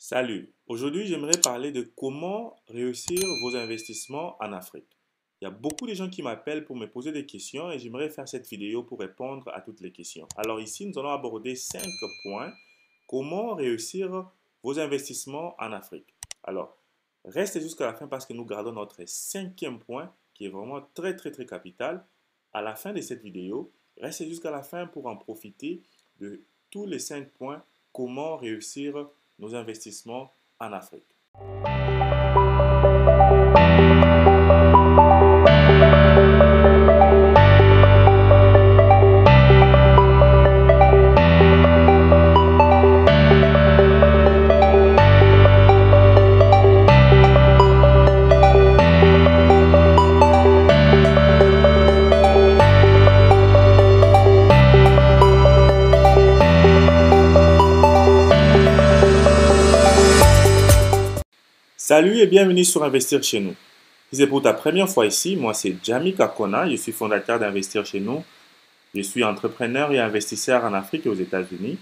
Salut, aujourd'hui j'aimerais parler de comment réussir vos investissements en Afrique. Il y a beaucoup de gens qui m'appellent pour me poser des questions et j'aimerais faire cette vidéo pour répondre à toutes les questions. Alors ici, nous allons aborder 5 points. Comment réussir vos investissements en Afrique. Alors, restez jusqu'à la fin parce que nous gardons notre cinquième point qui est vraiment très capital. À la fin de cette vidéo, restez jusqu'à la fin pour en profiter de tous les 5 points. Comment réussir nos investissements en Afrique. Salut et bienvenue sur Investir chez nous. Si c'est pour ta première fois ici, moi c'est Jami Kakona, je suis fondateur d'Investir chez nous. Je suis entrepreneur et investisseur en Afrique et aux États-Unis.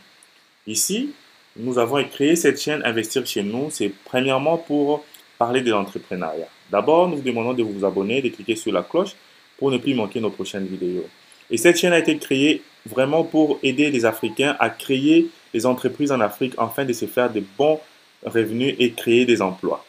Ici, nous avons créé cette chaîne Investir chez nous. C'est premièrement pour parler de l'entrepreneuriat. D'abord, nous vous demandons de vous abonner, de cliquer sur la cloche pour ne plus manquer nos prochaines vidéos. Et cette chaîne a été créée vraiment pour aider les Africains à créer des entreprises en Afrique afin de se faire de bons revenus et créer des emplois.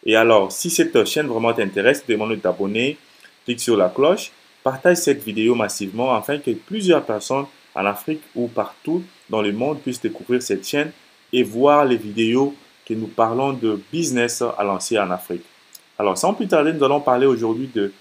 Et alors, si cette chaîne vraiment t'intéresse, demande de t'abonner, clique sur la cloche, partage cette vidéo massivement afin que plusieurs personnes en Afrique ou partout dans le monde puissent découvrir cette chaîne et voir les vidéos que nous parlons de business à lancer en Afrique. Alors, sans plus tarder, nous allons parler aujourd'hui de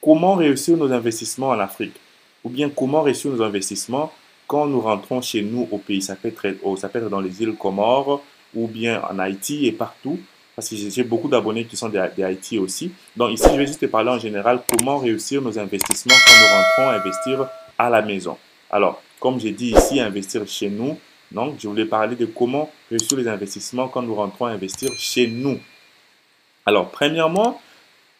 comment réussir nos investissements en Afrique ou bien comment réussir nos investissements quand nous rentrons chez nous au pays. Ça peut être dans les îles Comores ou bien en Haïti et partout. Parce que j'ai beaucoup d'abonnés qui sont des Haïti aussi. Donc ici, je vais juste te parler en général comment réussir nos investissements quand nous rentrons investir à la maison. Alors, comme j'ai dit ici, investir chez nous. Donc, je voulais parler de comment réussir les investissements quand nous rentrons investir chez nous. Alors, premièrement,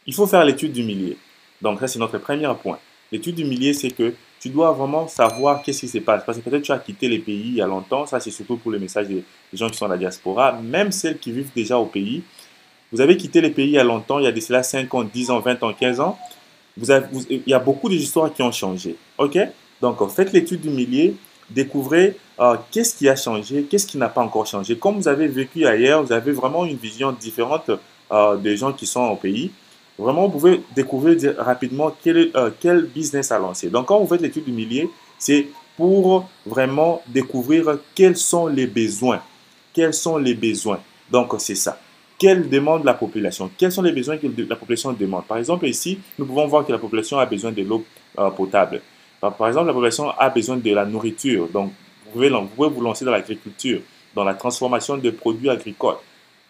il faut faire l'étude du milieu. Donc, ça, c'est notre premier point. L'étude du milieu, c'est que tu dois vraiment savoir qu'est-ce qui se passe. Parce que peut-être tu as quitté les pays il y a longtemps. Ça, c'est surtout pour le message des gens qui sont à la diaspora. Même celles qui vivent déjà au pays. Vous avez quitté les pays il y a longtemps, il y a de cela 5 ans, 10 ans, 20 ans, 15 ans. Il y a beaucoup d'histoires qui ont changé. OK? Donc, faites l'étude du milieu. Découvrez qu'est-ce qui a changé, qu'est-ce qui n'a pas encore changé. Comme vous avez vécu ailleurs, vous avez vraiment une vision différente des gens qui sont au pays. Vraiment, vous pouvez découvrir rapidement quel business à lancer. Donc, quand vous faites l'étude du milieu, c'est pour vraiment découvrir quels sont les besoins. Quels sont les besoins. Donc, c'est ça. Quelle demande la population? Quels sont les besoins que la population demande? Par exemple, ici, nous pouvons voir que la population a besoin de l'eau potable. Par exemple, la population a besoin de la nourriture. Donc, vous pouvez vous lancer dans l'agriculture, dans la transformation de produits agricoles.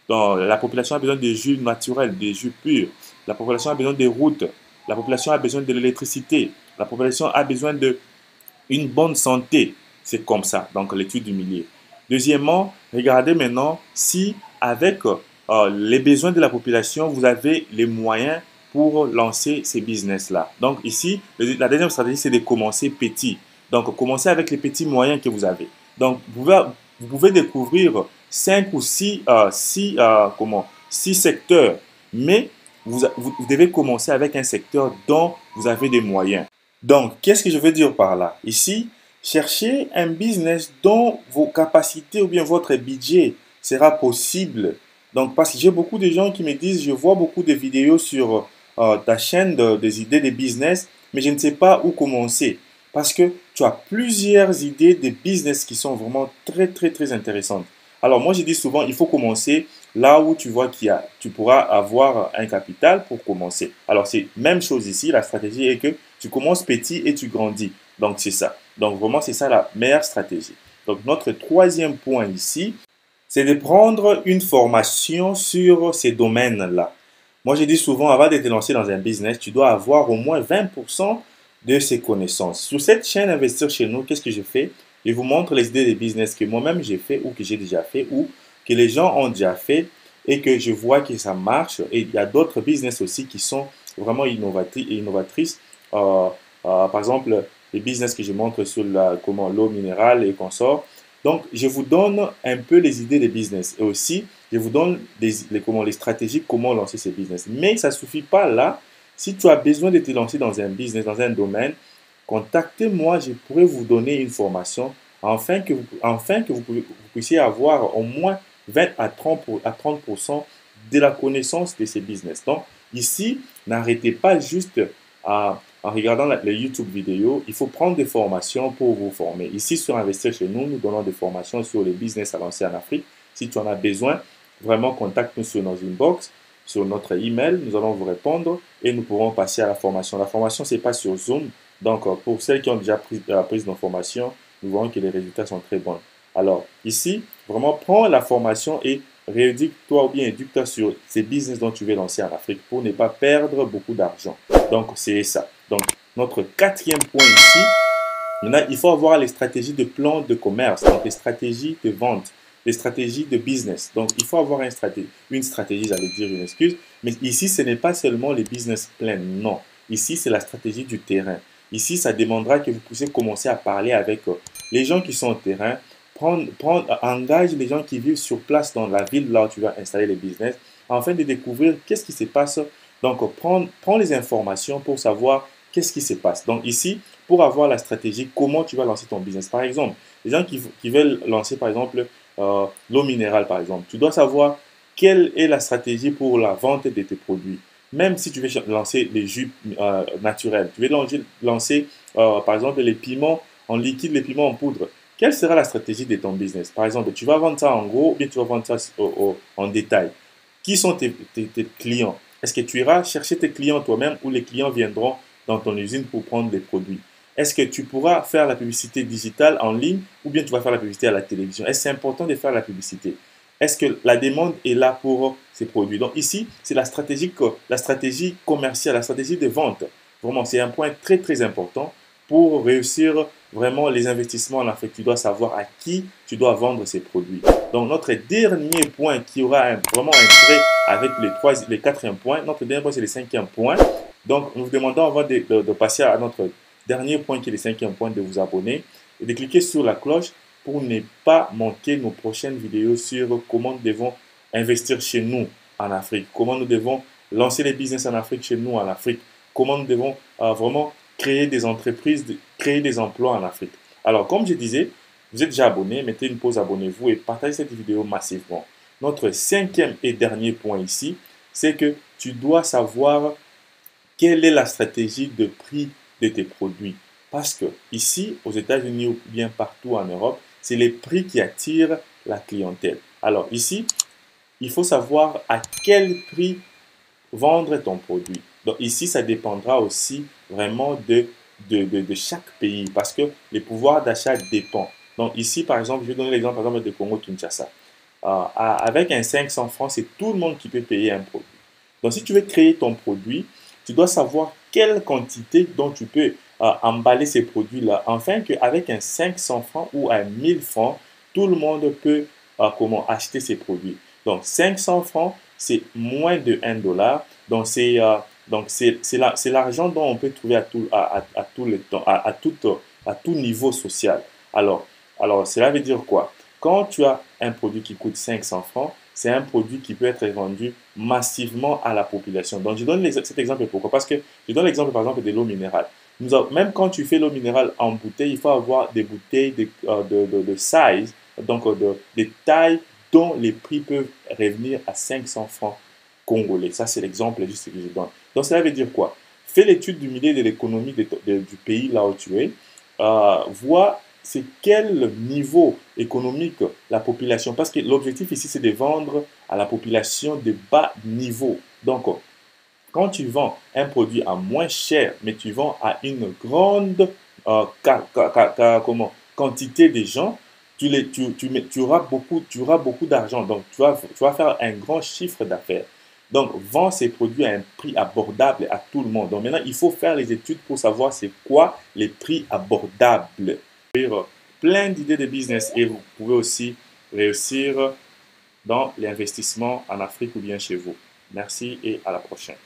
La population a besoin de jus naturels, de jus purs. La population a besoin de routes. La population a besoin de l'électricité. La population a besoin d'une bonne santé. C'est comme ça, donc l'étude du milieu. Deuxièmement, regardez maintenant si avec les besoins de la population, vous avez les moyens pour lancer ces business-là. Donc ici, la deuxième stratégie, c'est de commencer petit. Donc, commencez avec les petits moyens que vous avez. Donc, vous pouvez découvrir 5 ou 6 secteurs, mais vous devez commencer avec un secteur dont vous avez des moyens. Donc, qu'est-ce que je veux dire par là? Ici, cherchez un business dont vos capacités ou bien votre budget sera possible. Donc, parce que j'ai beaucoup de gens qui me disent, je vois beaucoup de vidéos sur ta chaîne des idées de business, mais je ne sais pas où commencer. Parce que tu as plusieurs idées de business qui sont vraiment très intéressantes. Alors, moi, je dis souvent, il faut commencer là où tu vois tu pourras avoir un capital pour commencer. Alors, c'est même chose ici. La stratégie est que tu commences petit et tu grandis. Donc, c'est ça. Donc, vraiment, c'est ça la meilleure stratégie. Donc, notre troisième point ici, c'est de prendre une formation sur ces domaines-là. Moi, je dis souvent, avant de te lancer dans un business, tu dois avoir au moins 20% de ses connaissances. Sur cette chaîne Investir chez nous, qu'est-ce que je fais? Je vous montre les idées de business que moi-même j'ai fait ou que j'ai déjà fait ou que les gens ont déjà fait et que je vois que ça marche. Et il y a d'autres business aussi qui sont vraiment innovatrices. Par exemple, les business que je montre sur comment l'eau minérale et consorts. Donc, je vous donne un peu les idées des business et aussi, je vous donne les stratégies, comment lancer ces business. Mais ça ne suffit pas là. Si tu as besoin de te lancer dans un business, dans un domaine, contactez-moi, je pourrais vous donner une formation afin que vous puissiez avoir au moins 20 à 30% de la connaissance de ces business. Donc, ici, n'arrêtez pas juste en regardant les YouTube vidéos, il faut prendre des formations pour vous former. Ici, sur Investir chez nous, nous donnons des formations sur les business à lancer en Afrique. Si tu en as besoin, vraiment contacte-nous sur nos inbox, sur notre email, nous allons vous répondre et nous pourrons passer à la formation. La formation, ce n'est pas sur Zoom. Donc, pour celles qui ont déjà pris nos formations, nous voyons que les résultats sont très bons. Alors, ici, vraiment, prends la formation et rééduque-toi ou bien éduque-toi sur ces business dont tu veux lancer en Afrique pour ne pas perdre beaucoup d'argent. Donc, c'est ça. Donc, notre quatrième point ici, maintenant, il faut avoir les stratégies de plan de commerce, donc les stratégies de vente, les stratégies de business. Donc, il faut avoir une stratégie, j'allais dire une excuse, mais ici, ce n'est pas seulement les business plans, non. Ici, c'est la stratégie du terrain. Ici, ça demandera que vous puissiez commencer à parler avec les gens qui sont au terrain, engage les gens qui vivent sur place dans la ville là où tu vas installer les business, afin de découvrir qu'est-ce qui se passe. Donc, prends les informations pour savoir qu'est-ce qui se passe. Donc, ici, pour avoir la stratégie, comment tu vas lancer ton business. Par exemple, les gens qui veulent lancer, par exemple, l'eau minérale, par exemple, tu dois savoir quelle est la stratégie pour la vente de tes produits. Même si tu veux lancer les jus naturels, tu veux lancer, par exemple, les piments en liquide, les piments en poudre. Quelle sera la stratégie de ton business? Par exemple, tu vas vendre ça en gros ou bien tu vas vendre ça en détail. Qui sont tes clients? Est-ce que tu iras chercher tes clients toi-même ou les clients viendront dans ton usine pour prendre des produits? Est-ce que tu pourras faire la publicité digitale en ligne ou bien tu vas faire la publicité à la télévision? Est-ce que c'est important de faire la publicité? Est-ce que la demande est là pour ces produits? Donc ici, c'est la stratégie commerciale, la stratégie de vente. Vraiment, c'est un point très très important pour réussir vraiment les investissements en Afrique. Tu dois savoir à qui tu dois vendre ces produits. Donc notre dernier point qui aura vraiment un trait avec les quatrième points, notre dernier point c'est le cinquième point. Donc nous vous demandons avant de passer à notre dernier point qui est le cinquième point, de vous abonner et de cliquer sur la cloche pour ne pas manquer nos prochaines vidéos sur comment nous devons investir chez nous en Afrique, comment nous devons lancer les business en Afrique chez nous en Afrique, comment nous devons vraiment créer des entreprises, créer des emplois en Afrique. Alors, comme je disais, vous êtes déjà abonné, mettez une pause, abonnez-vous et partagez cette vidéo massivement. Notre cinquième et dernier point ici, c'est que tu dois savoir quelle est la stratégie de prix de tes produits. Parce que ici, aux États-Unis ou bien partout en Europe, c'est les prix qui attirent la clientèle. Alors ici, il faut savoir à quel prix vendre ton produit. Donc ici, ça dépendra aussi vraiment de chaque pays parce que le pouvoir d'achat dépend. Donc ici, par exemple, je vais donner l'exemple par exemple de Congo-Kinshasa. Avec un 500 francs, c'est tout le monde qui peut payer un produit. Donc si tu veux créer ton produit, tu dois savoir quelle quantité dont tu peux emballer ces produits-là, afin qu'avec un 500 francs ou un 1000 francs, tout le monde peut acheter ces produits. Donc 500 francs, c'est moins de 1 dollar. Donc c'est l'argent dont on peut trouver à tout le temps, à tout niveau social. Alors, cela veut dire quoi? Quand tu as un produit qui coûte 500 francs, c'est un produit qui peut être vendu massivement à la population. Donc, je donne cet exemple pourquoi? Parce que je donne l'exemple, par exemple, de l'eau minérale. Même quand tu fais l'eau minérale en bouteille, il faut avoir des bouteilles de size, donc de taille dont les prix peuvent revenir à 500 francs congolais. Ça, c'est l'exemple juste que je donne. Donc, cela veut dire quoi? Fais l'étude du milieu de l'économie du pays là où tu es. Vois c'est quel niveau économique la population, parce que l'objectif ici, c'est de vendre à la population de bas niveau. Donc, quand tu vends un produit à moins cher, mais tu vends à une grande quantité de gens, tu auras beaucoup d'argent. Donc, tu vas faire un grand chiffre d'affaires. Donc, vends ces produits à un prix abordable à tout le monde. Donc, maintenant, il faut faire les études pour savoir c'est quoi les prix abordables. Plein d'idées de business et vous pouvez aussi réussir dans l'investissement en Afrique ou bien chez vous. Merci et à la prochaine.